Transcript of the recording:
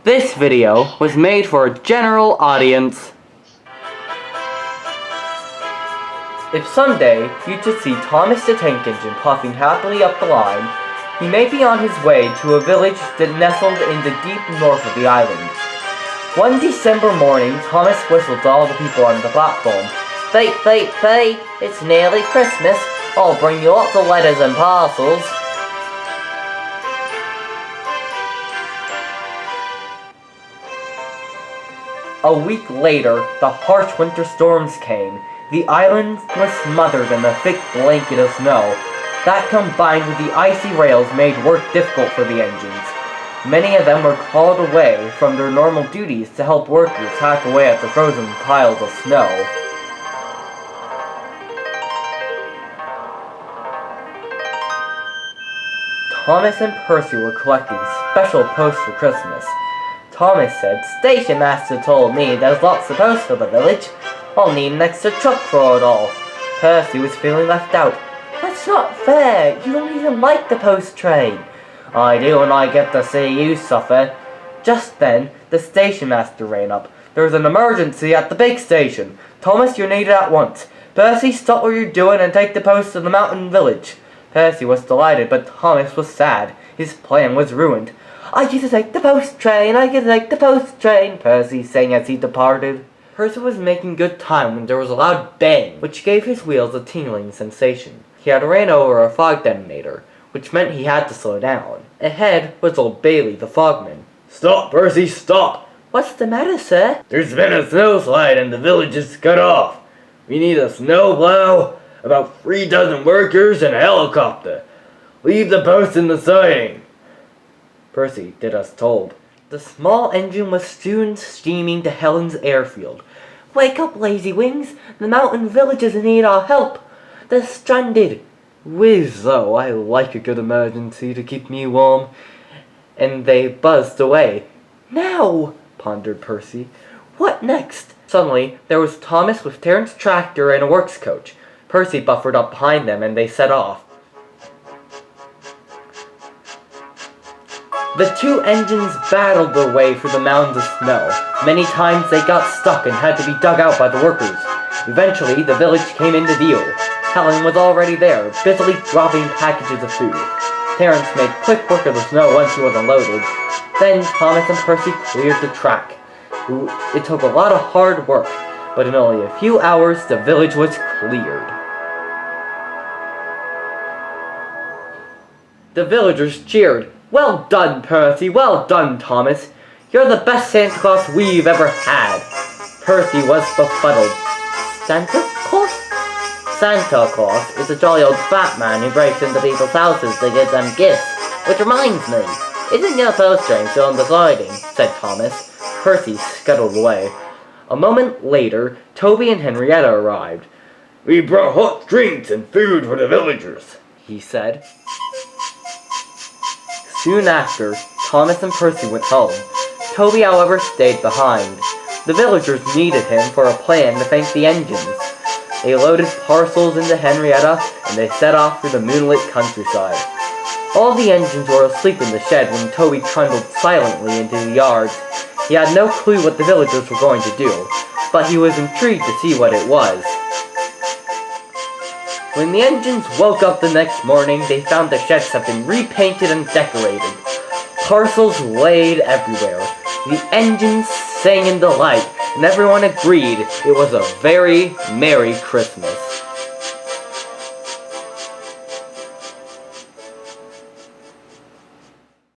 This video was made for a general audience. If someday you should see Thomas the Tank Engine puffing happily up the line, he may be on his way to a village that nestled in the deep north of the island. One December morning, Thomas whistled to all the people on the platform. "Beep, beep, beep, it's nearly Christmas. I'll bring you lots of letters and parcels." A week later, the harsh winter storms came. The island was smothered in a thick blanket of snow. That combined with the icy rails made work difficult for the engines. Many of them were called away from their normal duties to help workers hack away at the frozen piles of snow. Thomas and Percy were collecting special posts for Christmas. Thomas said, "Station master told me there's lots of posts for the village. I'll need an extra truck for it all." Percy was feeling left out. "That's not fair. You don't even like the post train." "I do, and I get to see you suffer." Just then, the station master ran up. "There's an emergency at the big station. Thomas, you're needed at once. Percy, stop what you're doing and take the post to the mountain village." Percy was delighted, but Thomas was sad. His plan was ruined. "I get to take the post train, I get to take the post train," Percy sang as he departed. Percy was making good time when there was a loud bang, which gave his wheels a tingling sensation. He had ran over a fog detonator, which meant he had to slow down. Ahead was old Bailey, the fogman. "Stop, Percy, stop! "What's the matter, sir?" There's been a snowslide and the village is cut off. We need a snowplow, about 3 dozen workers, and a helicopter. Leave the post in the siding." Percy did as told. The small engine was soon steaming to Helen's airfield. "Wake up, lazy wings! The mountain villagers need our help! They're stranded!" "Whiz, though, I like a good emergency to keep me warm." And they buzzed away. "Now," pondered Percy. "What next?" Suddenly, there was Thomas with Terrence's tractor and a works coach. Percy buffered up behind them and they set off. The 2 engines battled their way through the mounds of snow. Many times they got stuck and had to be dug out by the workers. Eventually, the village came into view. Helen was already there, busily dropping packages of food. Terrence made quick work of the snow once he was unloaded. Then Thomas and Percy cleared the track. It took a lot of hard work, but in only a few hours the village was cleared. The villagers cheered. "Well done, Percy! Well done, Thomas! You're the best Santa Claus we've ever had!" Percy was befuddled. "Santa Claus?" "Santa Claus is a jolly old fat man who breaks into people's houses to give them gifts. Which reminds me, isn't your post train still on the siding?" said Thomas. Percy scuttled away. A moment later, Toby and Henrietta arrived. "We brought hot drinks and food for the villagers," he said. Soon after, Thomas and Percy went home. Toby, however, stayed behind. The villagers needed him for a plan to thank the engines. They loaded parcels into Henrietta, and they set off through the moonlit countryside. All the engines were asleep in the shed when Toby trundled silently into the yards. He had no clue what the villagers were going to do, but he was intrigued to see what it was. When the engines woke up the next morning, they found the sheds had been repainted and decorated. Parcels laid everywhere. The engines sang in delight, and everyone agreed it was a very Merry Christmas.